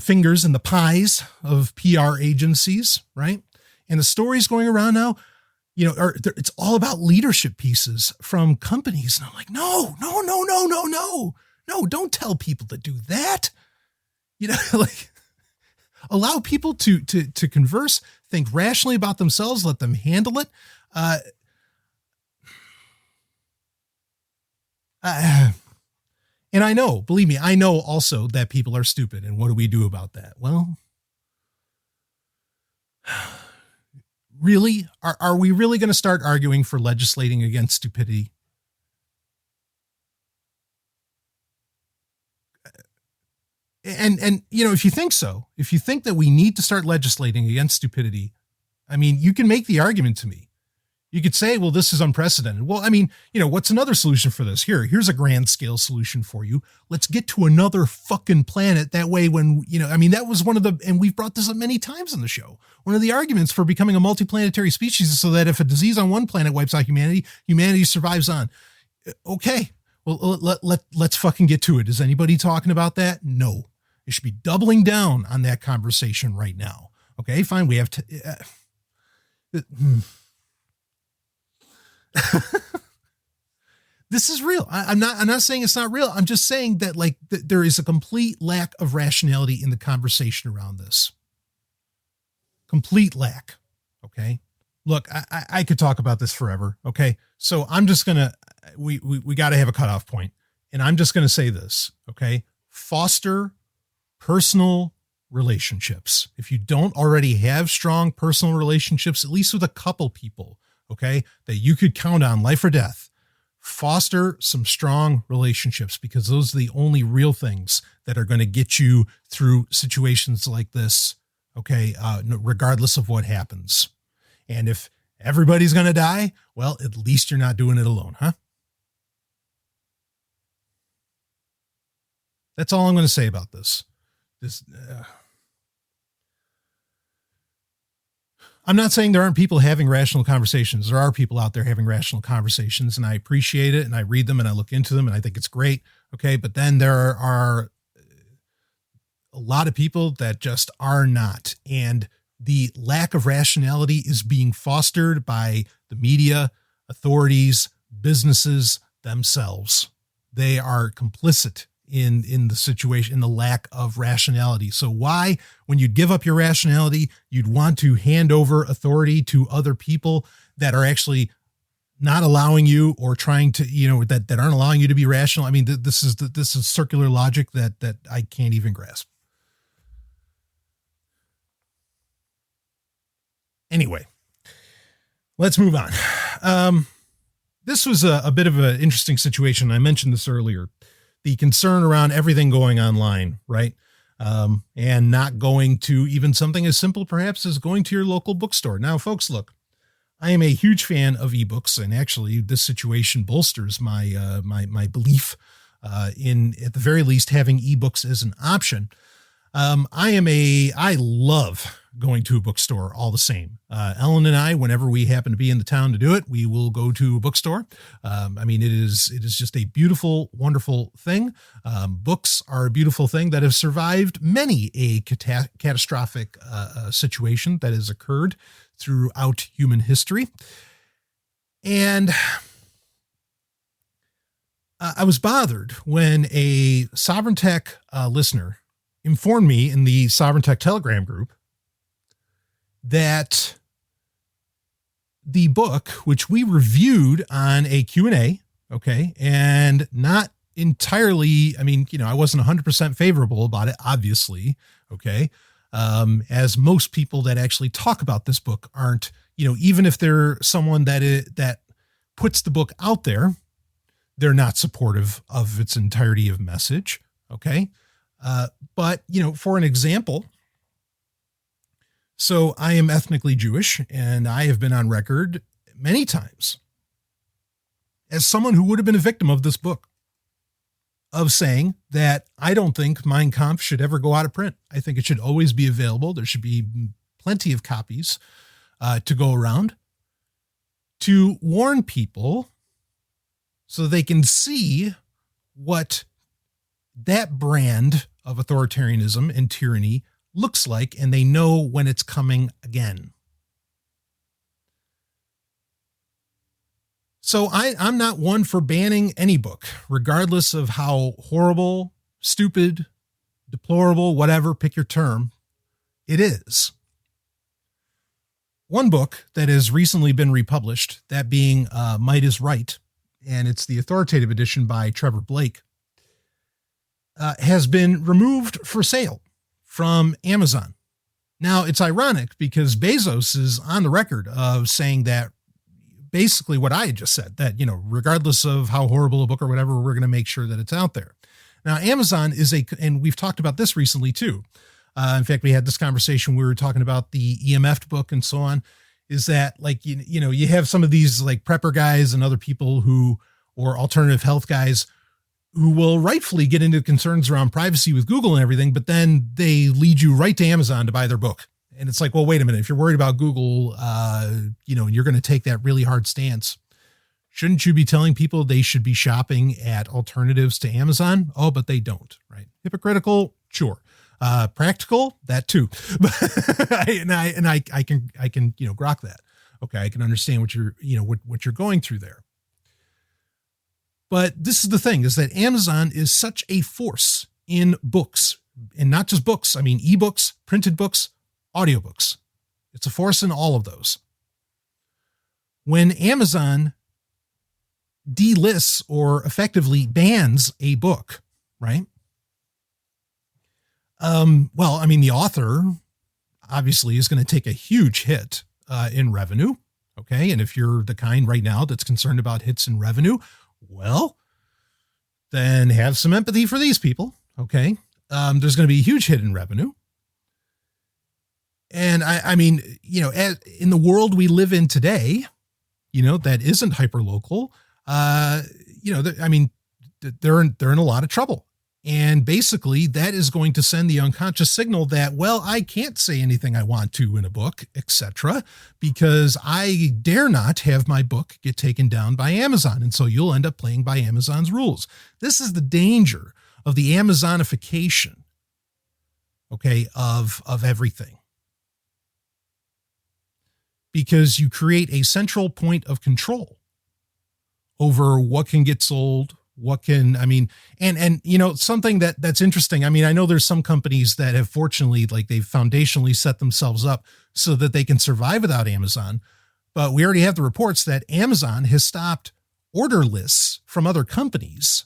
fingers in the pies of PR agencies, right? And the stories going around now, it's all about leadership pieces from companies. And I'm like, no, don't tell people to do that. Allow people to converse, think rationally about themselves, let them handle it. And I know, believe me, I know also that people are stupid. And what do we do about that? Well, really? Are we really going to start arguing for legislating against stupidity? And if you think so, if you think that we need to start legislating against stupidity, I mean, you can make the argument to me. You could say, well, this is unprecedented. Well, I mean, what's another solution for this? Here's a grand scale solution for you. Let's get to another fucking planet. That way, when, that was one of the, and we've brought this up many times on the show. One of the arguments for becoming a multiplanetary species is so that if a disease on one planet wipes out humanity survives on. Okay. Well, let's fucking get to it. Is anybody talking about that? No. It should be doubling down on that conversation right now. Okay, fine. We have to, this is real. I'm not saying it's not real. I'm just saying that there is a complete lack of rationality in the conversation around this. Complete lack. Okay. Look, I could talk about this forever. Okay. So I'm just going to, we got to have a cutoff point, and I'm just going to say this. Okay. Foster personal relationships. If you don't already have strong personal relationships, at least with a couple people, okay, that you could count on life or death, foster some strong relationships, because those are the only real things that are going to get you through situations like this. Okay. Regardless of what happens. And if everybody's going to die, well, at least you're not doing it alone, huh? That's all I'm going to say about this. I'm not saying there aren't people having rational conversations. There are people out there having rational conversations, and I appreciate it, and I read them and I look into them and I think it's great. Okay. But then there are a lot of people that just are not. And the lack of rationality is being fostered by the media, authorities, businesses themselves. They are complicit in the situation, in the lack of rationality. So why, when you give up your rationality, you'd want to hand over authority to other people that are actually not allowing you, or trying to, that aren't allowing you to be rational? I mean, this is circular logic that I can't even grasp. Anyway, let's move on. This was a bit of an interesting situation. I mentioned this earlier. The concern around everything going online, right? And not going to even something as simple, perhaps, as going to your local bookstore. Now, folks, look, I am a huge fan of ebooks, and actually this situation bolsters my my belief in, at the very least, having ebooks as an option. I love going to a bookstore all the same. Ellen and I, whenever we happen to be in the town to do it, we will go to a bookstore. I mean, it is just a beautiful, wonderful thing. Books are a beautiful thing that have survived many a catastrophic situation that has occurred throughout human history. And I was bothered when a Sovereign Tech listener informed me in the Sovereign Tech Telegram group that the book, which we reviewed on a Q&A, okay, and not entirely, I mean, I wasn't 100% favorable about it, obviously, okay, as most people that actually talk about this book aren't, even if they're someone that puts the book out there, they're not supportive of its entirety of message, okay? But, for an example, so I am ethnically Jewish, and I have been on record many times as someone who would have been a victim of this book, of saying that I don't think Mein Kampf should ever go out of print. I think it should always be available. There should be plenty of copies to go around, to warn people so they can see what that brand of authoritarianism and tyranny looks like, and they know when it's coming again. So I'm not one for banning any book, regardless of how horrible, stupid, deplorable, whatever, pick your term, it is. One book that has recently been republished, that being Might is Right, and it's the authoritative edition by Trevor Blake, has been removed for sale from Amazon. Now, it's ironic because Bezos is on the record of saying that basically what I had just said, that, regardless of how horrible a book or whatever, we're going to make sure that it's out there. Now, Amazon is and we've talked about this recently too. In fact, we had this conversation, we were talking about the EMF book and so on, is that you have some of these like prepper guys and other people or alternative health guys who will rightfully get into concerns around privacy with Google and everything, but then they lead you right to Amazon to buy their book. And it's like, well, wait a minute. If you're worried about Google, and you're going to take that really hard stance, shouldn't you be telling people they should be shopping at alternatives to Amazon? Oh, but they don't, right? Hypocritical, sure. Practical, that too. and I can grok that. Okay. I can understand what you're going through there. But this is the thing, is that Amazon is such a force in books, and not just books. I mean, ebooks, printed books, audiobooks. It's a force in all of those. When Amazon delists or effectively bans a book, right? Well, I mean, the author obviously is going to take a huge hit in revenue. Okay. And if you're the kind right now that's concerned about hits in revenue, well, then have some empathy for these people. Okay. There's going to be a huge hit in revenue. And I mean, in the world we live in today, that isn't hyper local, they're in a lot of trouble. And basically that is going to send the unconscious signal that, well, I can't say anything I want to in a book, etc., because I dare not have my book get taken down by Amazon. And so you'll end up playing by Amazon's rules. This is the danger of the Amazonification, okay, of everything. Because you create a central point of control over what can get sold, what can, I mean, and you know, something that's interesting. I mean, I know there's some companies that have fortunately, like they've foundationally set themselves up so that they can survive without Amazon. But we already have the reports that Amazon has stopped order lists from other companies,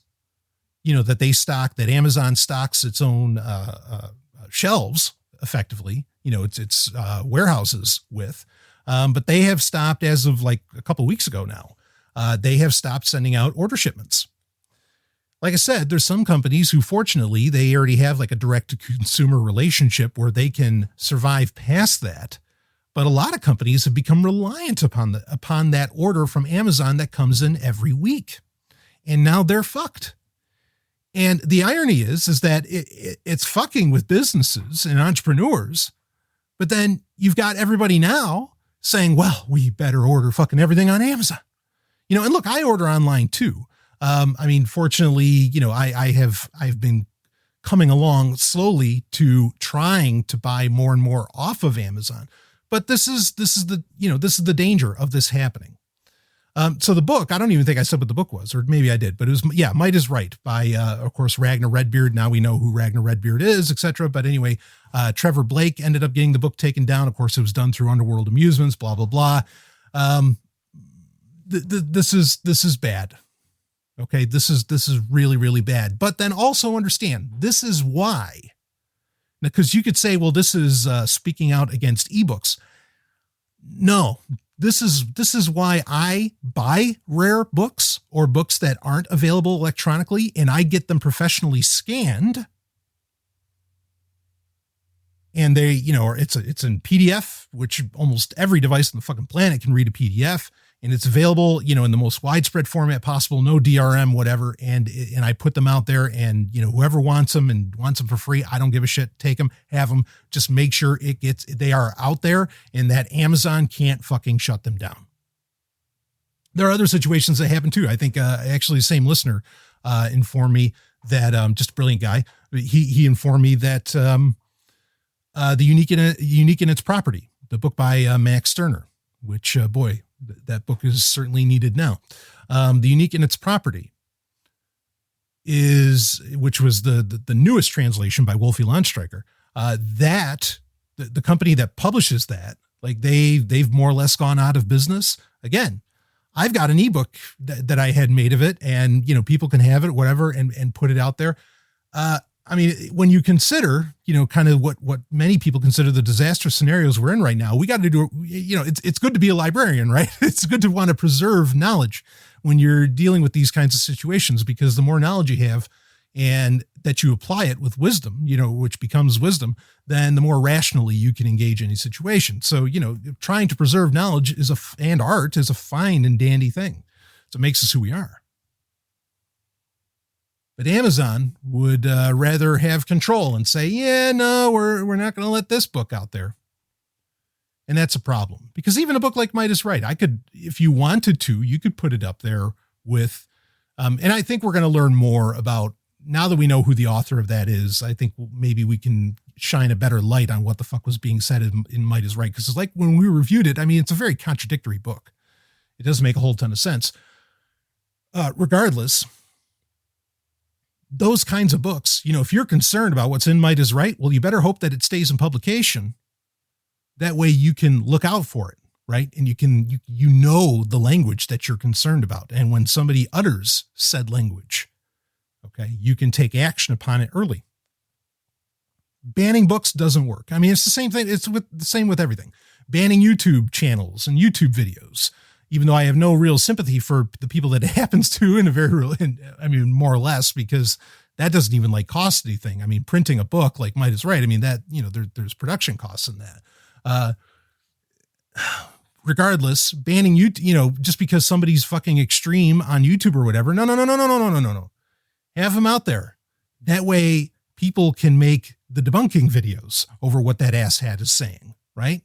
you know, that they stock, that Amazon stocks its own shelves effectively, you know, its warehouses with. But they have stopped as of like a couple of weeks ago now. They have stopped sending out order shipments. Like I said, there's some companies who fortunately they already have like a direct to consumer relationship where they can survive past that. But a lot of companies have become reliant upon that order from Amazon that comes in every week. And now they're fucked. And the irony is that it's fucking with businesses and entrepreneurs. But then you've got everybody now saying, well, we better order fucking everything on Amazon. You know, and look, I order online too. I mean, fortunately, you know, I've been coming along slowly to trying to buy more and more off of Amazon. But this is the danger of this happening. So the book, I don't even think I said what the book was, or maybe I did, but it was, yeah, Might is Right by, of course, Ragnar Redbeard. Now we know who Ragnar Redbeard is, etc. But anyway, Trevor Blake ended up getting the book taken down. Of course, it was done through Underworld Amusements, blah, blah, blah. This is bad. Okay. This is really, really bad. But then also understand this is why, because you could say, well, this is speaking out against ebooks. No, this is why I buy rare books or books that aren't available electronically, and I get them professionally scanned. And they, you know, it's in PDF, which almost every device on the fucking planet can read a PDF, and it's available, you know, in the most widespread format possible, no DRM, whatever. And I put them out there, and, you know, whoever wants them and wants them for free, I don't give a shit. Take them, have them, just make sure they are out there and that Amazon can't fucking shut them down. There are other situations that happen too. I think, actually the same listener, informed me that, just a brilliant guy. He informed me that, the Unique in Its Property, the book by Max Stirner, which, boy, that book is certainly needed now. The Unique in Its Property which was the newest translation by Wolfie Landstreicher. That the company that publishes that, like they've more or less gone out of business. Again, I've got an ebook that I had made of it, and, you know, people can have it, whatever, and put it out there. I mean, when you consider, you know, kind of what many people consider the disaster scenarios we're in right now, we got to do, you know, it's good to be a librarian, right? It's good to want to preserve knowledge when you're dealing with these kinds of situations, because the more knowledge you have and that you apply it with wisdom, you know, which becomes wisdom, then the more rationally you can engage any situation. So, you know, trying to preserve knowledge and art is a fine and dandy thing. So it makes us who we are. But Amazon would rather have control and say, yeah, no, we're not going to let this book out there. And that's a problem, because even a book like Might is Right, I could, if you wanted to, you could put it up there with, and I think we're going to learn more about, now that we know who the author of that is, I think maybe we can shine a better light on what the fuck was being said in Might is Right. Because it's like when we reviewed it, I mean, it's a very contradictory book. It doesn't make a whole ton of sense. Regardless, those kinds of books, you know, if you're concerned about what's in Might is Right, well, you better hope that it stays in publication. That way you can look out for it, right? And you know the language that you're concerned about. And when somebody utters said language, okay, you can take action upon it early. Banning books doesn't work. I mean, it's the same thing. It's the same with everything. Banning YouTube channels and YouTube videos, even though I have no real sympathy for the people that it happens to in a very real, I mean, more or less, because that doesn't even like cost anything. I mean, printing a book like Might is Right, I mean, that, you know, there's production costs in that. Regardless, banning you, you know, just because somebody's fucking extreme on YouTube or whatever. No. Have them out there. That way people can make the debunking videos over what that asshat is saying, right?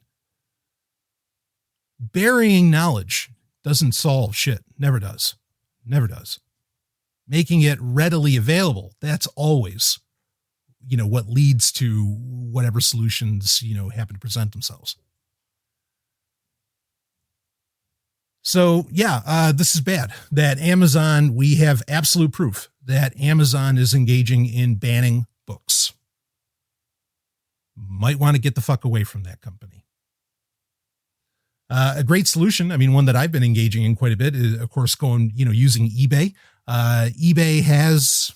Burying knowledge doesn't solve shit. Never does. Never does. Making it readily available, that's always, what leads to whatever solutions, happen to present themselves. So yeah, this is bad that Amazon, we have absolute proof that Amazon is engaging in banning books. Might want to get the fuck away from that company. A great solution, one that I've been engaging in quite a bit is, of course, using eBay. eBay has,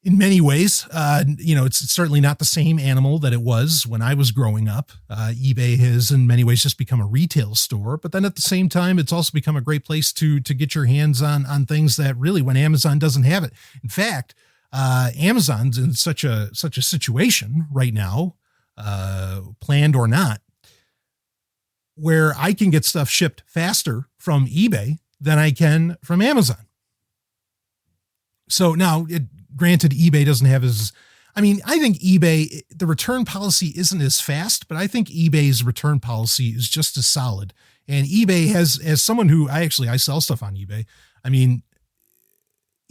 in many ways, it's certainly not the same animal that it was when I was growing up. eBay has in many ways just become a retail store, but then at the same time, it's also become a great place to get your hands on things that really, when Amazon doesn't have it. In fact, Amazon's in such a situation right now, planned or not, where I can get stuff shipped faster from eBay than I can from Amazon. So now, granted, eBay doesn't have I think eBay, the return policy isn't as fast, but I think eBay's return policy is just as solid. And eBay has, as someone who I sell stuff on eBay.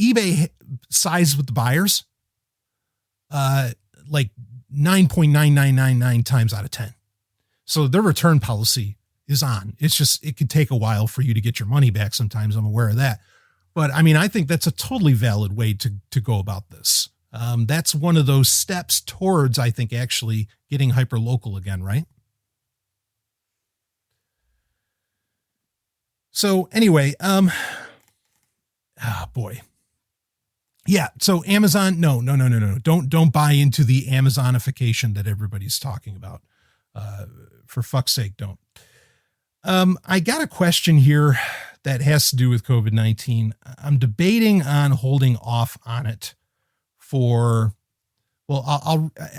eBay sides with the buyers, like 9.9999 times out of 10. So their return policy is on. It's just, it could take a while for you to get your money back. Sometimes I'm aware of that. But I think that's a totally valid way to go about this. That's one of those steps towards, I think, actually getting hyper local again, right? So anyway, oh boy. Yeah. So Amazon, no. Don't buy into the Amazonification that everybody's talking about. For fuck's sake, don't. I got a question here that has to do with COVID-19. I'm debating on holding off on it I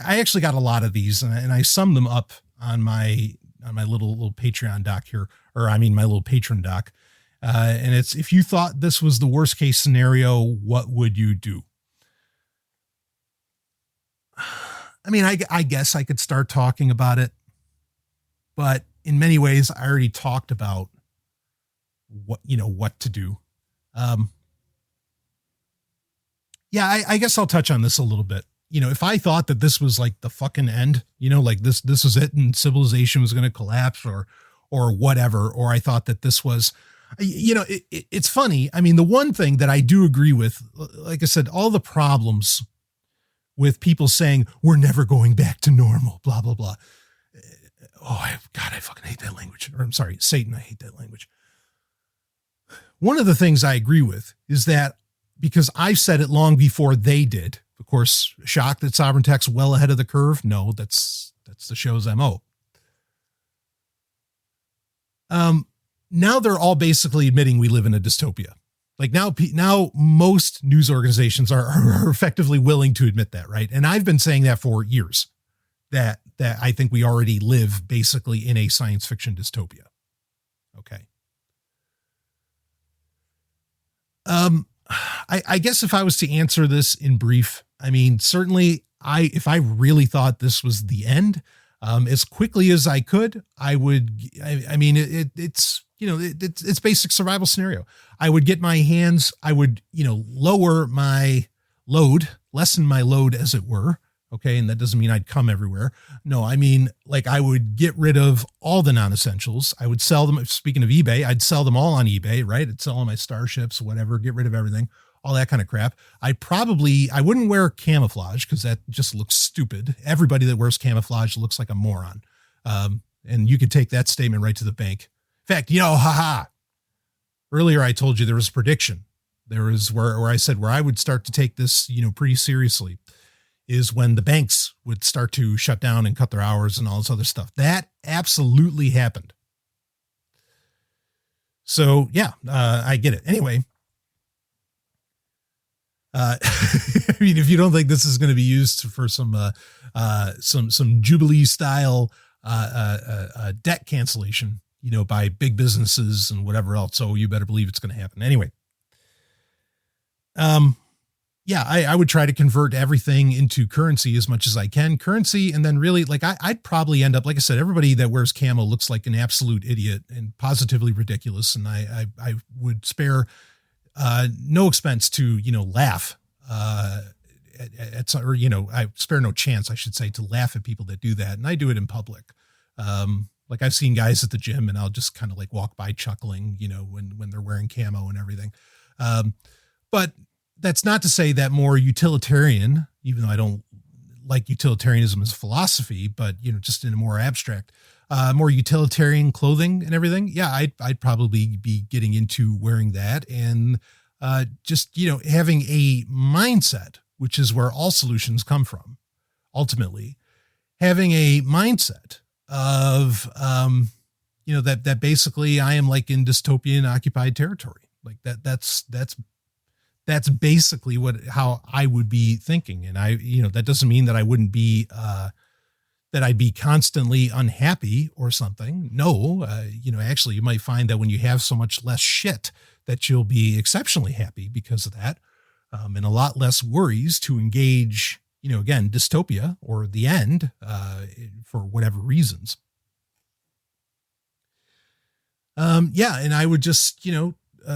actually got a lot of these and I summed them up on my little Patreon doc here, my little patron doc. And it's, if you thought this was the worst case scenario, what would you do? I guess I could start talking about it, but in many ways I already talked about what to do. I guess I'll touch on this a little bit. If I thought that this was like the fucking end, like this was it and civilization was going to collapse or whatever, or I thought that this was, it's funny. The one thing that I do agree with, like I said, all the problems with people saying we're never going back to normal, blah, blah, blah. Oh, I fucking hate that language. Or I'm sorry, Satan, I hate that language. One of the things I agree with is that, because I've said it long before they did, of course, shocked that Sovereign Tech's well ahead of the curve. No, that's the show's MO. Now they're all basically admitting we live in a dystopia. Like now most news organizations are effectively willing to admit that, right? And I've been saying that for years, that I think we already live basically in a science fiction dystopia. Okay. I guess if I was to answer this in brief, certainly if I really thought this was the end, as quickly as I could, I would, it's basic survival scenario. I would get my hands, I would, lower my load, lessen my load as it were. Okay. And that doesn't mean I'd come everywhere. No, I would get rid of all the non-essentials. I would sell them. Speaking of eBay, I'd sell them all on eBay, right? I'd sell all my starships, whatever, get rid of everything, all that kind of crap. I wouldn't wear camouflage because that just looks stupid. Everybody that wears camouflage looks like a moron. And you could take that statement right to the bank. In fact, earlier I told you there was a prediction. There was where I said where I would start to take this, pretty seriously, is when the banks would start to shut down and cut their hours and all this other stuff. That absolutely happened. So yeah, I get it. Anyway, if you don't think this is going to be used for some Jubilee style debt cancellation, by big businesses and whatever else, so you better believe it's going to happen. Anyway, yeah, I would try to convert everything into currency as much as I can. Currency, and then really, like, I'd probably end up, like I said, everybody that wears camo looks like an absolute idiot and positively ridiculous. And I would spare no expense to, laugh or, I spare no chance, I should say, to laugh at people that do that. And I do it in public. Like I've seen guys at the gym and I'll just kind of like walk by chuckling, when they're wearing camo and everything. But that's not to say that more utilitarian, even though I don't like utilitarianism as a philosophy, but, just in a more abstract, more utilitarian clothing and everything. Yeah, I'd probably be getting into wearing that and just, having a mindset, which is where all solutions come from. Ultimately, having a mindset of, that basically I am like in dystopian occupied territory. Like that's basically how I would be thinking. And that doesn't mean that I wouldn't be, that I'd be constantly unhappy or something. No, actually you might find that when you have so much less shit that you'll be exceptionally happy because of that. And a lot less worries to engage, again, dystopia or the end, for whatever reasons. And I would just,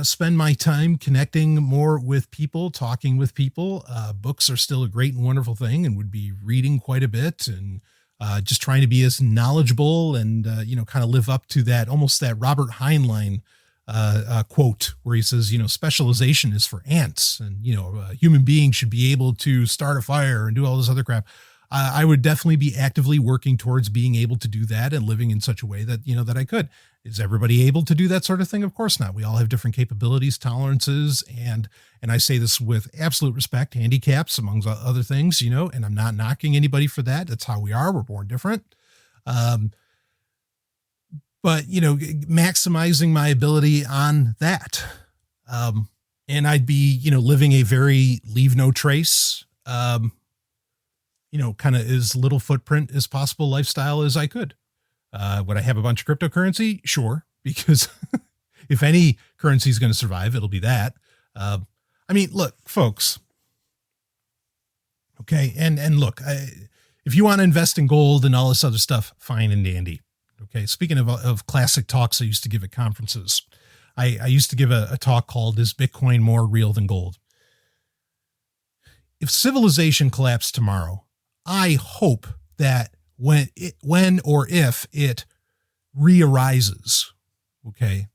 spend my time connecting more with people, talking with people. Books are still a great and wonderful thing, and would be reading quite a bit and just trying to be as knowledgeable and, kind of live up to that, almost that Robert Heinlein quote where he says, specialization is for ants, and, a human being should be able to start a fire and do all this other crap. I would definitely be actively working towards being able to do that and living in such a way that, that I could. Is everybody able to do that sort of thing? Of course not. We all have different capabilities, tolerances, and I say this with absolute respect, handicaps, amongst other things, and I'm not knocking anybody for that. That's how we are. We're born different. But, maximizing my ability on that. And I'd be, living a very leave no trace, kind of as little footprint as possible lifestyle as I could. Would I have a bunch of cryptocurrency? Sure. Because if any currency is going to survive, it'll be that. Look, folks. Okay. And look, if you want to invest in gold and all this other stuff, fine and dandy. Okay. Speaking of classic talks I used to give at conferences, I used to give a talk called "Is Bitcoin More Real Than Gold?" If civilization collapsed tomorrow, I hope that when or if it re-arises, okay,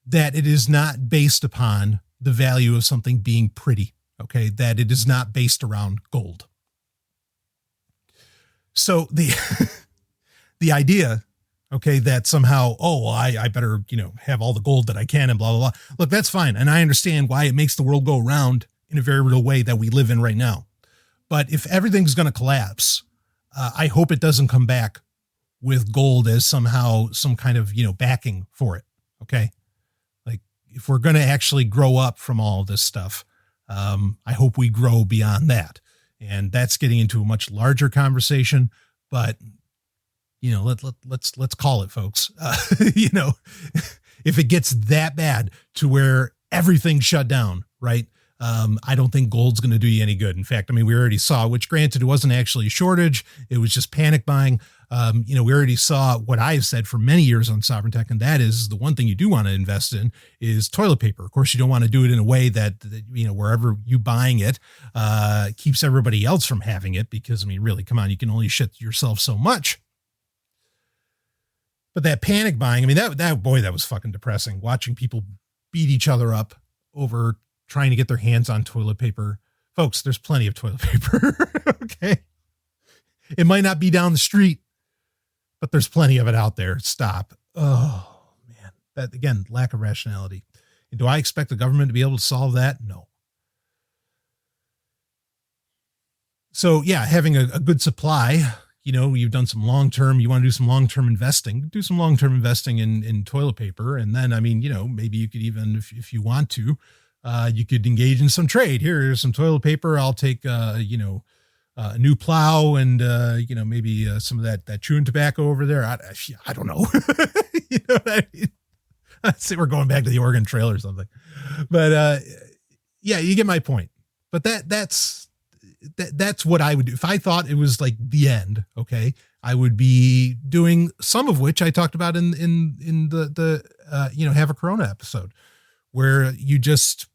that it is not based upon the value of something being pretty, okay, that it is not based around gold. So the idea, okay, that somehow, I better, have all the gold that I can and blah, blah, blah. Look, that's fine. And I understand why it makes the world go around in a very real way that we live in right now. But if everything's going to collapse, I hope it doesn't come back with gold as somehow some kind of, backing for it. Okay. Like if we're going to actually grow up from all this stuff, I hope we grow beyond that. And that's getting into a much larger conversation, but let's call it, folks. If it gets that bad to where everything's shut down, right? I don't think gold's going to do you any good. In fact, we already saw, which granted it wasn't actually a shortage. It was just panic buying. We already saw what I've said for many years on Sovereign Tech. And that is the one thing you do want to invest in is toilet paper. Of course, you don't want to do it in a way that wherever you buying it, keeps everybody else from having it, because really, come on, you can only shit yourself so much. But that panic buying, that was fucking depressing. Watching people beat each other up over trying to get their hands on toilet paper. Folks, there's plenty of toilet paper. Okay. It might not be down the street, but there's plenty of it out there. Stop. Oh man. That again, lack of rationality. And do I expect the government to be able to solve that? No. So yeah, having a good supply, you've done some long-term, you want to do some long-term investing, do some long-term investing in toilet paper. And then, maybe you could even, if you want to, you could engage in some trade. Here's some toilet paper. I'll take, a new plow and, maybe some of that chewing tobacco over there. I don't know. You know what I mean? I'd say we're going back to the Oregon Trail or something, but, yeah, you get my point. but that's what I would do. If I thought it was like the end, okay, I would be doing some of which I talked about in the Have a Corona episode, where you just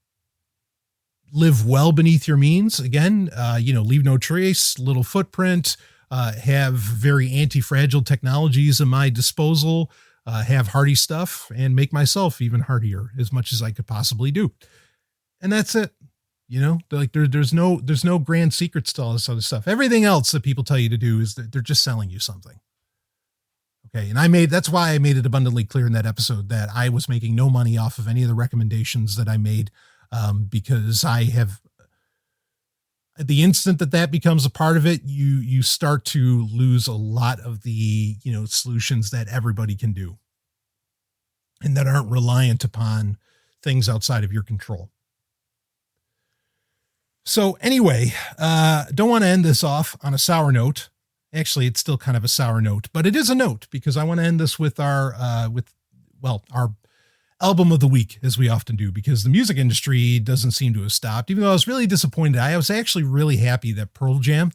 live well beneath your means. Again, leave no trace, little footprint, have very anti-fragile technologies at my disposal, have hardy stuff, and make myself even hardier as much as I could possibly do. And that's it. Like there's no grand secrets to all this other stuff. Everything else that people tell you to do is that they're just selling you something. Okay. And that's why I made it abundantly clear in that episode that I was making no money off of any of the recommendations that I made, because I have, at the instant that becomes a part of it, you start to lose a lot of the, solutions that everybody can do and that aren't reliant upon things outside of your control. So anyway, don't want to end this off on a sour note. Actually, it's still kind of a sour note, but it is a note because I want to end this with our album of the week, as we often do, because the music industry doesn't seem to have stopped. Even though I was really disappointed, I was actually really happy that Pearl Jam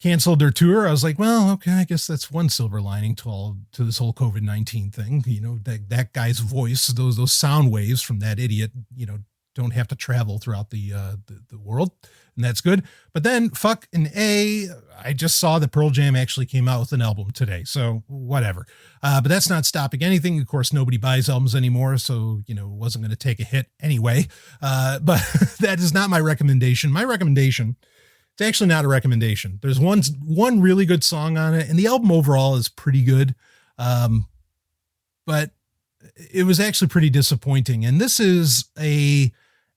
canceled their tour. I was like, well, okay, I guess that's one silver lining to this whole COVID-19 thing. That guy's voice, those sound waves from that idiot, don't have to travel throughout the world, and that's good. But then I just saw that Pearl Jam actually came out with an album today, so whatever. But that's not stopping anything. Of course, nobody buys albums anymore, so it wasn't going to take a hit anyway. But that is not my recommendation. My recommendation, it's actually not a recommendation. There's one really good song on it, and the album overall is pretty good. But it was actually pretty disappointing. And this is a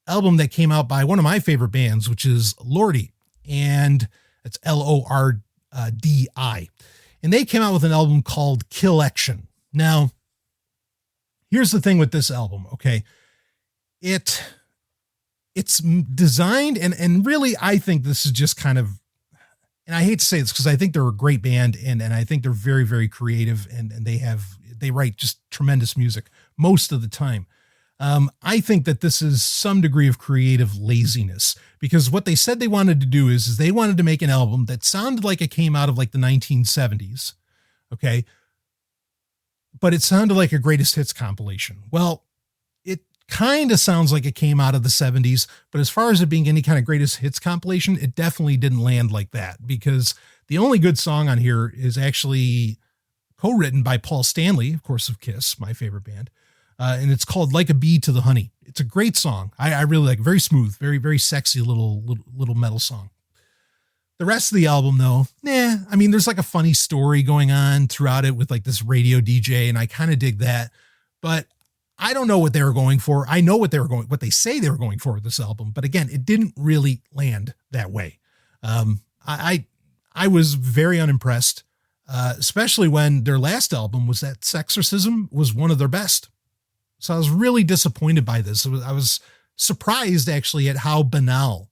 album that came out by one of my favorite bands, which is Lordi, and it's Lordi. And they came out with an album called Killection. Now, here's the thing with this album. Okay. It's designed and really, I think this is just kind of, and I hate to say this because I think they're a great band and I think they're very, very creative and they write just tremendous music most of the time. I think that this is some degree of creative laziness because what they said they wanted to do is they wanted to make an album that sounded like it came out of like the 1970s. Okay. But it sounded like a greatest hits compilation. Well, it kind of sounds like it came out of the 70s, but as far as it being any kind of greatest hits compilation, it definitely didn't land like that because the only good song on here is actually co-written by Paul Stanley, of course, of Kiss, my favorite band. And it's called Like a Bee to the Honey. It's a great song. I really like it. Very smooth, very, very sexy little metal song. The rest of the album though, there's like a funny story going on throughout it with like this radio DJ. And I kind of dig that, but I don't know what they were going for. I know what they say they were going for with this album, but again, it didn't really land that way. I was very unimpressed, especially when their last album was that Sexorcism was one of their best. So I was really disappointed by this. I was surprised actually at how banal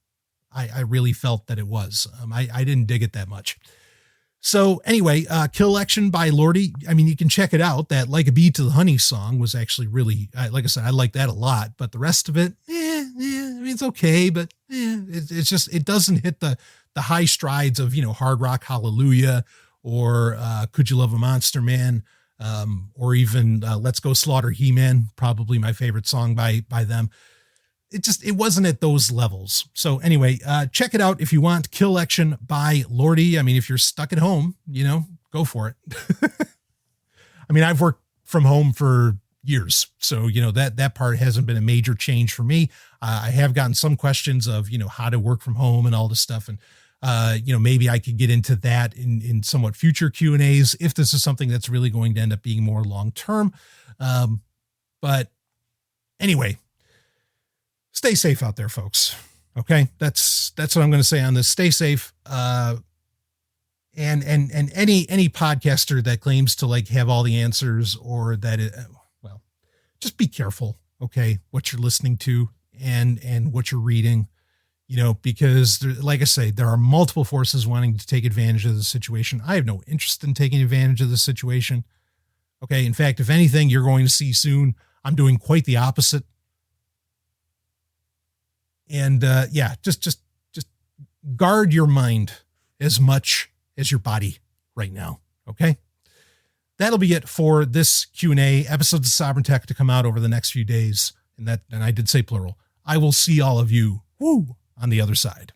I really felt that it was. I didn't dig it that much. So anyway, Killection by Lordi. You can check it out. That Like a Bee to the Honey song was actually really, like I said, I like that a lot, but the rest of it, it's okay, but it's just, it doesn't hit the high strides of, Hard Rock Hallelujah or Could You Love a Monster Man? Or even Let's Go Slaughter He-Man, probably my favorite song by them. It wasn't at those levels. So anyway, check it out if you want. Killection by Lordi. If you're stuck at home, go for it. I've worked from home for years, so that part hasn't been a major change for me. I have gotten some questions of how to work from home and all this stuff, and maybe I could get into that in somewhat future Q&As if this is something that's really going to end up being more long-term. But anyway, stay safe out there, folks. Okay. That's what I'm going to say on this. Stay safe. And any podcaster that claims to like have all the answers or that just be careful. Okay. What you're listening to and what you're reading. Because like I say, there are multiple forces wanting to take advantage of the situation. I have no interest in taking advantage of the situation. Okay. In fact, if anything, you're going to see soon, I'm doing quite the opposite. And just guard your mind as much as your body right now. Okay. That'll be it for this Q&A. Episodes of Sovereign Tech to come out over the next few days. And I did say plural. I will see all of you on the other side.